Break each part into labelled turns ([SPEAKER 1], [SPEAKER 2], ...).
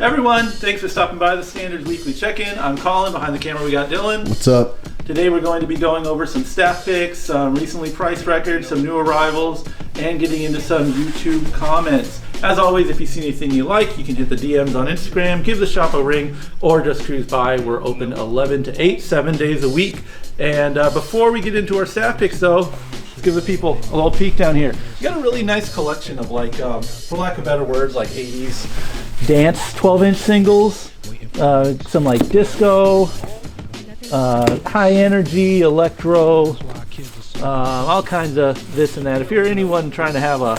[SPEAKER 1] Everyone, thanks for stopping by the Standards Weekly Check-In. I'm Colin. Behind the camera we got Dylan.
[SPEAKER 2] What's up?
[SPEAKER 1] Today we're going to be going over some staff picks, some recently priced records, some new arrivals, and getting into some YouTube comments. As always, if you see anything you like, you can hit the DMs on Instagram, give the shop a ring, or just cruise by. We're open 11 to 8, 7 days a week. And before we get into our staff picks though, let's give the people a little peek down here. We got a really nice collection of for lack of better words, like 80s dance 12-inch singles, some like disco, high energy, electro, all kinds of this and that. If you're anyone trying to have a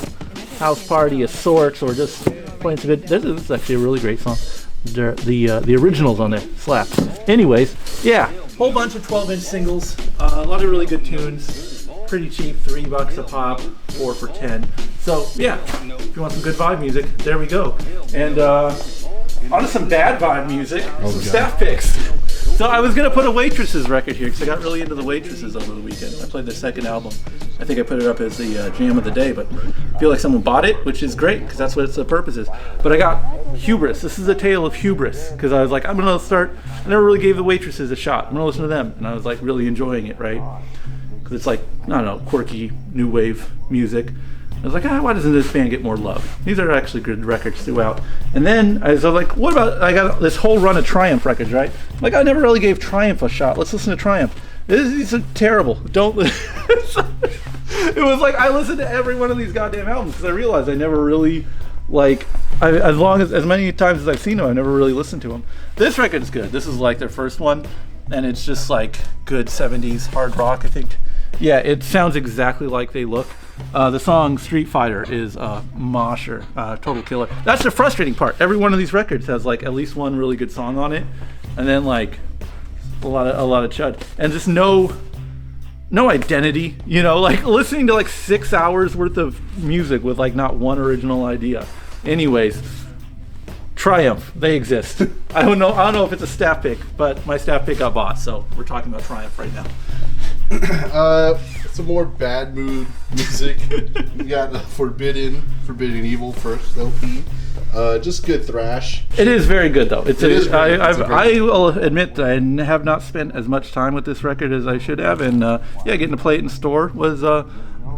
[SPEAKER 1] house party of sorts or just playing some good, this is actually a really great song. The originals on there slap. Anyways, yeah, whole bunch of 12-inch singles, a lot of really good tunes, pretty cheap, $3 a pop, 4 for 10. So yeah, if you want some good vibe music, there we go. And on to some bad vibe music, some staff picks. So I was gonna put a Waitresses record here because I got really into the Waitresses over the weekend. I played their second album. I think I put it up as the jam of the day, but I feel like someone bought it, which is great because that's what its purpose is. But I got Hubris. This is a tale of hubris because I was like, I'm gonna start. I never really gave the Waitresses a shot. I'm gonna listen to them, and I was like really enjoying it, right? Because it's like, I don't know, quirky new wave music. I was like, why doesn't this band get more love? These are actually good records throughout. And then I was like, what about, I got this whole run of Triumph records, right? Like, I never really gave Triumph a shot. Let's listen to Triumph. These are terrible. Don't It was like, I listened to every one of these goddamn albums because I realized I never really, as many times as I've seen them, I never really listened to them. This record is good. This is like their first one, and it's just like good 70s hard rock, I think. Yeah, it sounds exactly like they look. The song Street Fighter is a mosher, total killer. That's the frustrating part. Every one of these records has like at least one really good song on it, and then like a lot of chud, and just no identity. You know, like listening to like 6 hours worth of music with like not one original idea. Anyways, Triumph, they exist. I don't know if it's a staff pick, but my staff pick got bought, so we're talking about Triumph right now.
[SPEAKER 2] Some more bad mood music. We got Forbidden Evil first LP. Just good thrash.
[SPEAKER 1] It is very good though. I will admit that I have not spent as much time with this record as I should have, and getting to play it in store was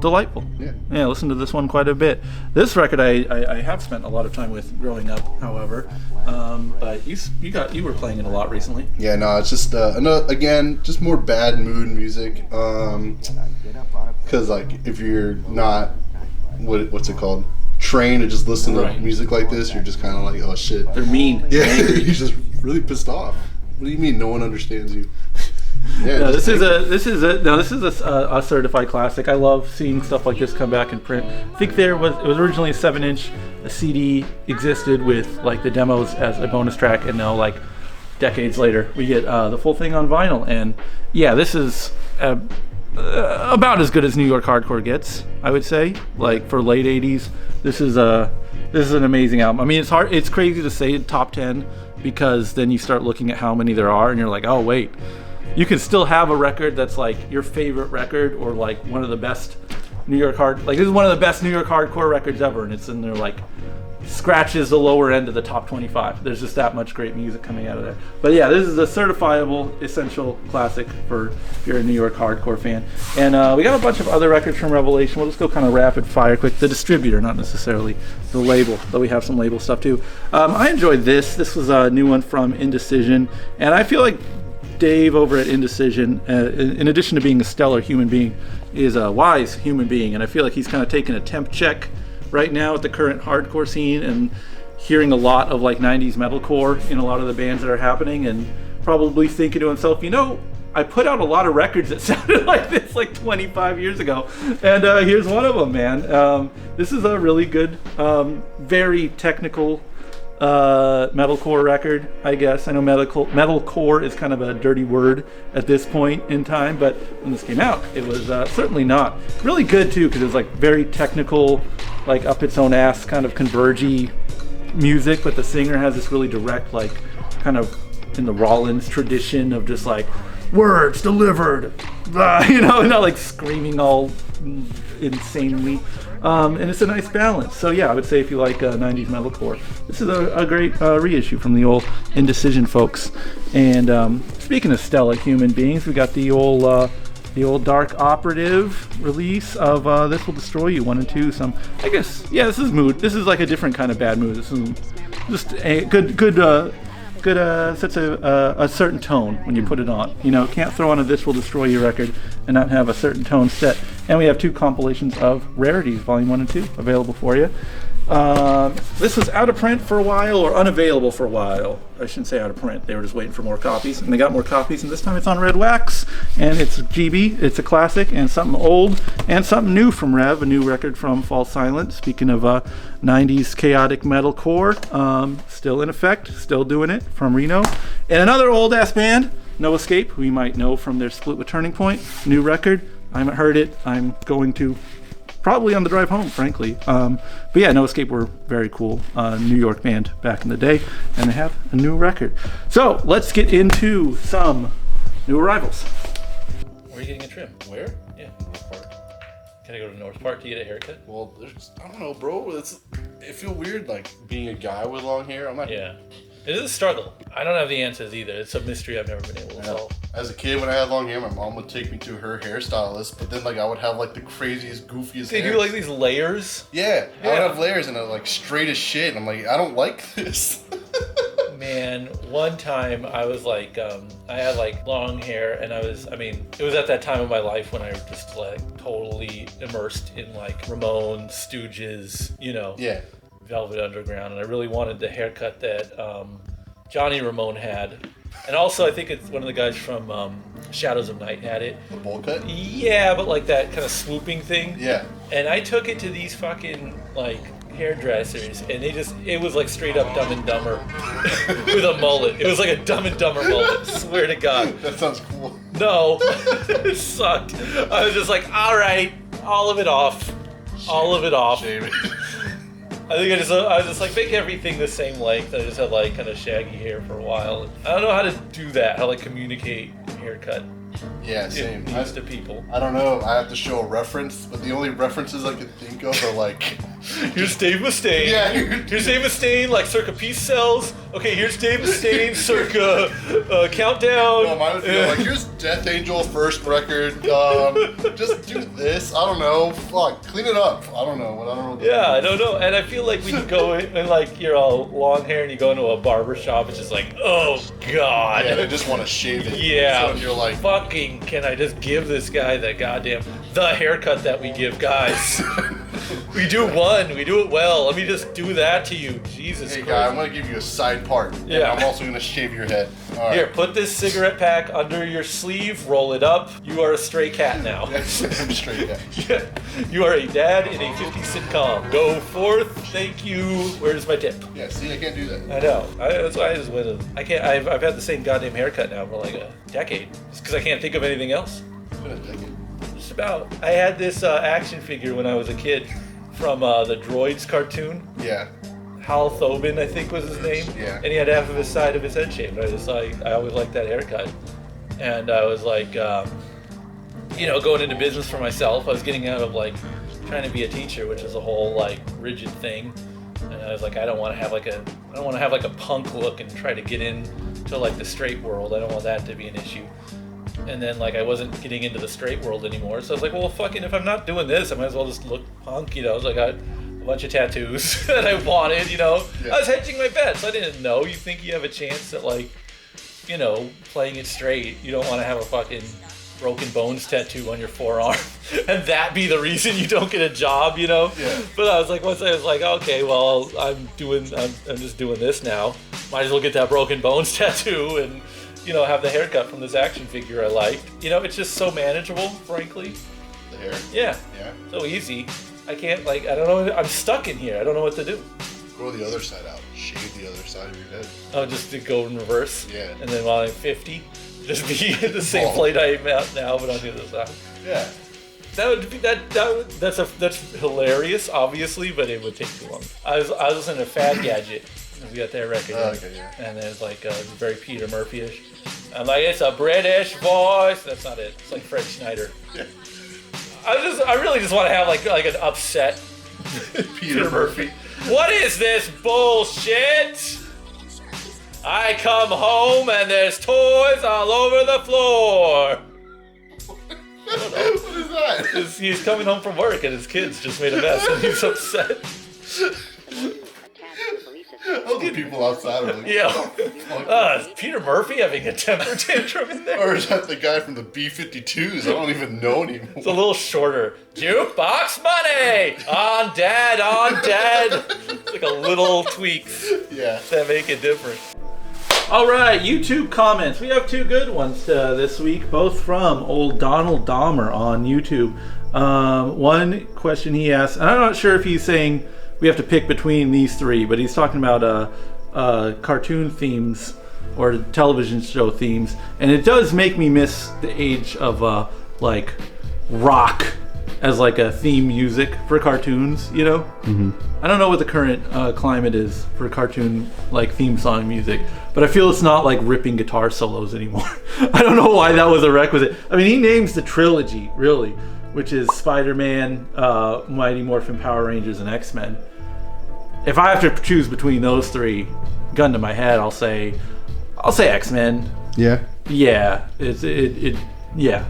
[SPEAKER 1] delightful. Yeah, listen to this one quite a bit. This record I have spent a lot of time with growing up, however. But you were playing it a lot recently.
[SPEAKER 2] Yeah, no, it's just just more bad mood music. Because like if you're not what's it called? Trained to just listen to music like this, you're just kind of like, oh shit,
[SPEAKER 1] they're mean.
[SPEAKER 2] Yeah, you're just really pissed off. What do you mean no one understands you? Yeah,
[SPEAKER 1] no, this is a certified classic. I love seeing stuff like this come back in print. I think it was originally a 7-inch. A CD existed with like the demos as a bonus track, and now like decades later we get the full thing on vinyl. And yeah, this is about as good as New York hardcore gets, I would say. Like for late 80s, this is an amazing album. I mean, it's crazy to say top 10 because then you start looking at how many there are, and you're like, oh wait. You can still have a record that's like your favorite record or like one of the best this is one of the best New York hardcore records ever, and it's in there like scratches the lower end of the top 25. There's just that much great music coming out of there. But yeah, this is a certifiable essential classic for if you're a New York hardcore fan. And we got a bunch of other records from Revelation. We'll just go kind of rapid fire quick. The distributor, not necessarily the label, though we have some label stuff too. I enjoyed this. This was a new one from Indecision, and I feel like Dave over at Indecision, in addition to being a stellar human being, is a wise human being, and I feel like he's kind of taking a temp check right now at the current hardcore scene and hearing a lot of like 90s metalcore in a lot of the bands that are happening, and probably thinking to himself, I put out a lot of records that sounded like this like 25 years ago, and here's one of them, man. This is a really good, very technical metalcore record, I guess. I know metalcore is kind of a dirty word at this point in time, but when this came out, it was certainly not. Really good too, because it's like very technical, like up its own ass kind of convergy music, but the singer has this really direct, like kind of in the Rollins tradition of just like words delivered, not like screaming all insanely. And it's a nice balance. So yeah, I would say if you like 90s metalcore, this is a great reissue from the old Indecision folks. And speaking of stellar human beings, we got the old Dark Operative release of This Will Destroy You 1 and 2. I guess, yeah, this is mood. This is like a different kind of bad mood. This is just a good sets a certain tone when you put it on. You know, can't throw on a This Will Destroy You record and not have a certain tone set. And we have 2 compilations of Rarities, Volume 1 and 2, available for you. This was out of print for a while, or unavailable for a while. I shouldn't say out of print. They were just waiting for more copies, and they got more copies, and this time it's on Red Wax, and it's GB. It's a classic, and something old, and something new from Rev, a new record from False Silent. Speaking of 90s chaotic metalcore, still in effect, still doing it, from Reno. And another old-ass band, No Escape, who you might know from their split with Turning Point. New record. I haven't heard it. I'm going to probably on the drive home, frankly. But yeah, No Escape were very cool. New York band back in the day, and they have a new record. So let's get into some new arrivals. Where are you getting a trim? Where? Yeah, North Park. Can I go to North Park to get a haircut?
[SPEAKER 2] Well, I don't know, bro. It feels weird, like being a guy with long hair. I'm not.
[SPEAKER 1] Yeah. It is a struggle. I don't have the answers either. It's a mystery I've never been able to solve.
[SPEAKER 2] As a kid, when I had long hair, my mom would take me to her hairstylist, but then like I would have like the craziest, goofiest
[SPEAKER 1] They
[SPEAKER 2] hair.
[SPEAKER 1] do like these layers.
[SPEAKER 2] Yeah, I would have layers and like straight as shit. And I'm like, I don't like this.
[SPEAKER 1] Man, one time I was like, I had like long hair, and it was at that time of my life when I was just like totally immersed in like Ramones, Stooges, you know.
[SPEAKER 2] Yeah.
[SPEAKER 1] Velvet Underground, and I really wanted the haircut that Johnny Ramone had. And also, I think it's one of the guys from Shadows of Night had it.
[SPEAKER 2] The bowl cut?
[SPEAKER 1] Yeah, but like that kind of swooping thing.
[SPEAKER 2] Yeah.
[SPEAKER 1] And I took it to these fucking like hairdressers, and it was like straight up Dumb and Dumber with a mullet. It was like a Dumb and Dumber mullet, swear to God.
[SPEAKER 2] That sounds cool.
[SPEAKER 1] No, it sucked. I was just like, all right, all of it off. All of it off.
[SPEAKER 2] Shave it.
[SPEAKER 1] I think I was just like, make everything the same length. I just had like kind of shaggy hair for a while. I don't know how to do that, how like communicate haircut
[SPEAKER 2] Yeah, same.
[SPEAKER 1] to people.
[SPEAKER 2] I don't know. I have to show a reference, but the only references I can think of are like...
[SPEAKER 1] Here's Dave Mustaine.
[SPEAKER 2] Yeah.
[SPEAKER 1] Here's Dave Mustaine, like circa Peace Cells. Okay, here's Dave Mustaine, circa Countdown.
[SPEAKER 2] No, mine would be like, here's Death Angel first record. Just do this. I don't know. Fuck, clean it up. I don't know.
[SPEAKER 1] Yeah, I don't know. And I feel like when you go in and like you're all long hair and you go into a barber shop, it's just like, oh God.
[SPEAKER 2] Yeah, they just want to shave it.
[SPEAKER 1] Yeah.
[SPEAKER 2] So you're like,
[SPEAKER 1] fucking, can I just give this guy the haircut that we give guys? We do one, we do it well. Let me just do that to you. Jesus
[SPEAKER 2] hey
[SPEAKER 1] Christ.
[SPEAKER 2] guy, I'm gonna give you a side part.
[SPEAKER 1] Yeah.
[SPEAKER 2] And I'm also gonna shave your head. All right.
[SPEAKER 1] Here, put this cigarette pack under your sleeve, roll it up. You are a stray cat now.
[SPEAKER 2] I'm straight cat.
[SPEAKER 1] Yeah. You are a dad in a 50s sitcom. Go forth, thank you. Where's my tip?
[SPEAKER 2] Yeah, see, I can't do that.
[SPEAKER 1] I know. That's why I just went. I can't. I've had the same goddamn haircut now for like a decade. Just because I can't think of anything else.
[SPEAKER 2] It's been a decade.
[SPEAKER 1] Just about. I had this action figure when I was a kid from the Droids cartoon.
[SPEAKER 2] Yeah.
[SPEAKER 1] Hal Thobin, I think was his name.
[SPEAKER 2] Yeah.
[SPEAKER 1] And he had half of his side of his head shaved. I always liked that haircut. And I was like, going into business for myself. I was getting out of like trying to be a teacher, which is a whole like rigid thing. And I was like, I don't want to have like a punk look and try to get into like the straight world. I don't want that to be an issue. And then like I wasn't getting into the straight world anymore. So I was like, well, fucking, if I'm not doing this, I might as well just look punk, I was like, I had a bunch of tattoos that I wanted,
[SPEAKER 2] Yeah.
[SPEAKER 1] I was hedging my bets. I didn't know. You think you have a chance at like, playing it straight. You don't want to have a fucking broken bones tattoo on your forearm and that be the reason you don't get a job,
[SPEAKER 2] Yeah.
[SPEAKER 1] But I was like, once I was like, okay, well, I'm just doing this now. Might as well get that broken bones tattoo and have the haircut from this action figure I liked. It's just so manageable, frankly.
[SPEAKER 2] The hair?
[SPEAKER 1] Yeah.
[SPEAKER 2] Yeah.
[SPEAKER 1] So easy. I can't, I don't know, I'm stuck in here. I don't know what to do.
[SPEAKER 2] Grow the other side out. Shave the other side of your head.
[SPEAKER 1] Oh, just to go in reverse?
[SPEAKER 2] Yeah.
[SPEAKER 1] And then while I'm 50, just be the same
[SPEAKER 2] Bald.
[SPEAKER 1] plate I am at now, but on the other side.
[SPEAKER 2] Yeah.
[SPEAKER 1] That's hilarious, obviously, but it would take too long. I was listening to Fad Gadget. We got their record.
[SPEAKER 2] Okay, yeah.
[SPEAKER 1] And then it's like very Peter Murphy-ish. I'm like, it's a British voice. That's not it. It's like Fred Schneider.
[SPEAKER 2] Yeah.
[SPEAKER 1] I really just want to have like an upset
[SPEAKER 2] Peter Murphy.
[SPEAKER 3] What is this bullshit? I come home and there's toys all over the floor.
[SPEAKER 2] What is that?
[SPEAKER 3] He's coming home from work and his kids just made a mess and he's upset.
[SPEAKER 2] All the people outside are like,
[SPEAKER 3] Yeah. Is Peter Murphy having a temper tantrum in there?
[SPEAKER 2] or is that the guy from the B-52s? I don't even know anymore.
[SPEAKER 3] It's a little shorter. Jukebox money! On dead, on dead. It's like a little tweaks
[SPEAKER 2] Yeah.
[SPEAKER 3] that make it different.
[SPEAKER 1] All right, YouTube comments. We have two good ones this week, both from old Donald Dahmer on YouTube. One question he asked, and I'm not sure if he's saying we have to pick between these three, but he's talking about cartoon themes or television show themes, and it does make me miss the age of like rock as like a theme music for cartoons, you know? Mm-hmm. I don't know what the current climate is for cartoon like theme song music, but I feel it's not like ripping guitar solos anymore. I don't know why that was a requisite. I mean, he names the trilogy, really, which is Spider-Man, Mighty Morphin Power Rangers, and X-Men. If I have to choose between those three, gun to my head, I'll say X-Men.
[SPEAKER 4] Yeah.
[SPEAKER 1] Yeah, yeah.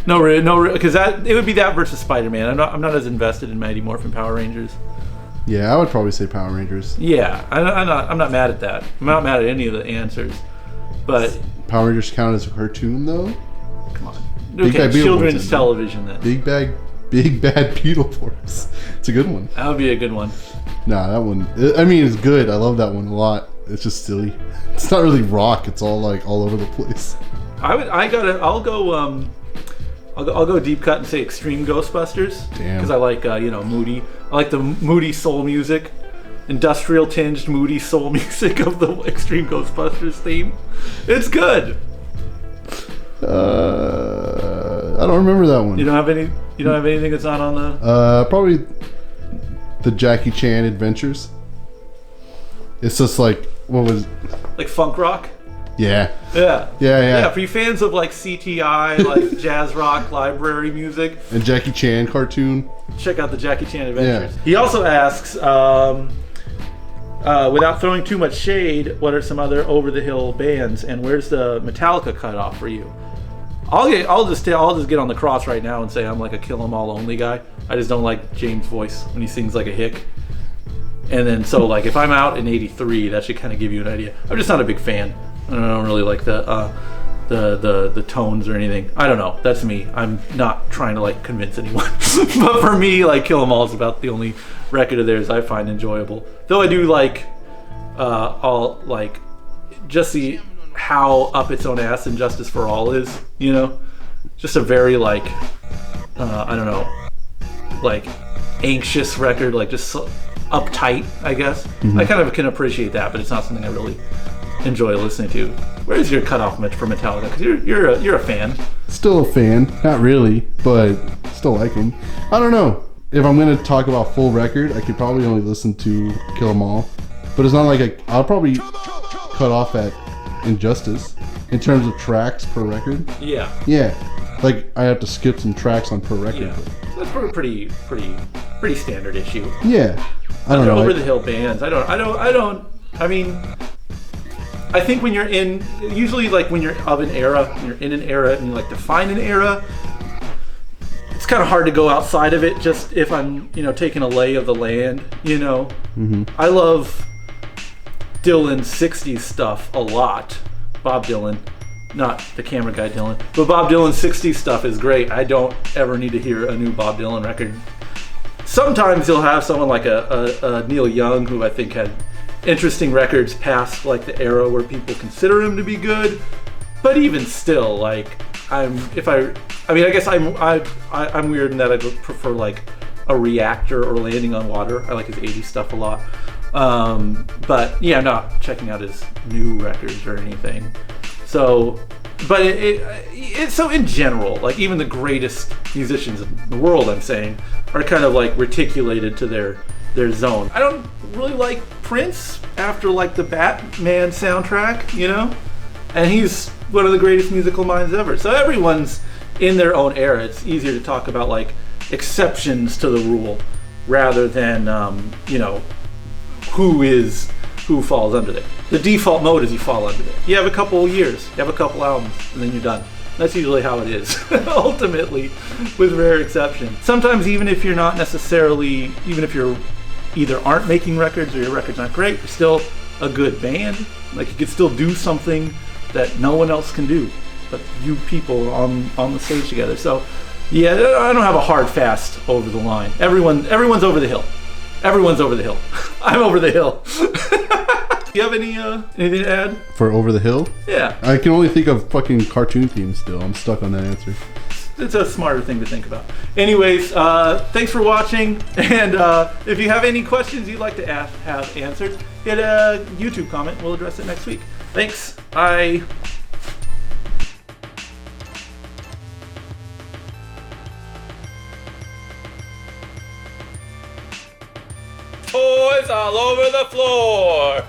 [SPEAKER 1] No, because it would be that versus Spider-Man. I'm not as invested in Mighty Morphin Power Rangers.
[SPEAKER 4] Yeah, I would probably say Power Rangers.
[SPEAKER 1] Yeah, I'm not mad at that. I'm not mad at any of the answers, but
[SPEAKER 4] Power Rangers count as a cartoon though.
[SPEAKER 1] come on,
[SPEAKER 4] Big Bad
[SPEAKER 1] okay, children's
[SPEAKER 4] Beetleborgs,
[SPEAKER 1] television then.
[SPEAKER 4] Big Bad Beetleborgs. It's a good one.
[SPEAKER 1] That would be a good one.
[SPEAKER 4] Nah, that one. I mean, it's good. I love that one a lot. It's just silly. It's not really rock. It's all like all over the place.
[SPEAKER 1] I'll go deep cut and say Extreme Ghostbusters.
[SPEAKER 4] Damn.
[SPEAKER 1] Because I like moody. I like the moody soul music, industrial tinged moody soul music of the Extreme Ghostbusters theme. It's good.
[SPEAKER 4] I don't remember that one.
[SPEAKER 1] You don't have anything that's not on the.
[SPEAKER 4] Probably the Jackie Chan Adventures. It's just like what was?
[SPEAKER 1] Like funk rock.
[SPEAKER 4] Yeah.
[SPEAKER 1] Yeah.
[SPEAKER 4] Yeah.
[SPEAKER 1] For you fans of like CTI, like jazz rock library music,
[SPEAKER 4] And Jackie Chan cartoon.
[SPEAKER 1] check out the Jackie Chan Adventures.
[SPEAKER 4] Yeah.
[SPEAKER 1] He also asks, without throwing too much shade, what are some other over-the-hill bands, and where's the Metallica cutoff for you? I'll just get on the cross right now and say I'm like a Kill 'Em All only guy. I just don't like James' voice when he sings like a hick. And then so like if I'm out in '83, that should kind of give you an idea. I'm just not a big fan. I don't really like the tones or anything. I don't know. That's me. I'm not trying to like convince anyone. But for me, like Kill 'Em All is about the only record of theirs I find enjoyable. Though I do like all like just the how up its own ass and Justice for All is, you know, just a very like I don't know, like anxious record, like just uptight, I guess. Mm-hmm. I kind of can appreciate that, but it's not something I really enjoy listening to. Where's your cutoff, Mitch, for Metallica? Because you're a fan.
[SPEAKER 4] Still a fan, not really, but still like him. I don't know. If I'm gonna talk about full record, I could probably only listen to Kill 'Em All. But it's not like I'll probably cut off at Injustice in terms of tracks per record.
[SPEAKER 1] Yeah.
[SPEAKER 4] Yeah, like I have to skip some tracks on per record.
[SPEAKER 1] Yeah. That's pretty standard issue.
[SPEAKER 4] Yeah, I don't know.
[SPEAKER 1] Over the hill bands. I mean, I think when you're in, usually like when you're of an era, when you're in an era and you like define an era, it's kind of hard to go outside of it. Just if I'm, taking a lay of the land,
[SPEAKER 4] Mm-hmm.
[SPEAKER 1] I love Dylan's 60s stuff a lot. Bob Dylan, not the camera guy Dylan, but Bob Dylan's 60s stuff is great. I don't ever need to hear a new Bob Dylan record. Sometimes you'll have someone like a Neil Young, who I think had interesting records past like the era where people consider him to be good, but even still, like I guess I'm weird in that I prefer like a Reactor or Landing on Water. I like his 80s stuff a lot, but yeah, I'm not checking out his new records or anything. So, but it's so in general, like even the greatest musicians in the world, I'm saying, are kind of like reticulated to their zone. I don't really like Prince after like the Batman soundtrack, and he's one of the greatest musical minds ever. So everyone's in their own era. It's easier to talk about like exceptions to the rule. rather than who falls under there. The default mode is you fall under there. You have a couple years, you have a couple albums, and then you're done. That's usually how it is, ultimately, with rare exception. Sometimes even if you're not necessarily, even if you're either aren't making records or your records aren't great, you're still a good band. Like, you can still do something that no one else can do, but you people on the stage together. So, yeah, I don't have a hard fast over the line. Everyone's over the hill. Everyone's over the hill. I'm over the hill. Do you have anything to add?
[SPEAKER 4] For Over the Hill?
[SPEAKER 1] Yeah.
[SPEAKER 4] I can only think of fucking cartoon themes still. I'm stuck on that answer.
[SPEAKER 1] It's a smarter thing to think about. Anyways, thanks for watching. And if you have any questions you'd like to have answered, hit a YouTube comment. We'll address it next week. Thanks. Bye.
[SPEAKER 3] Toys all over the floor.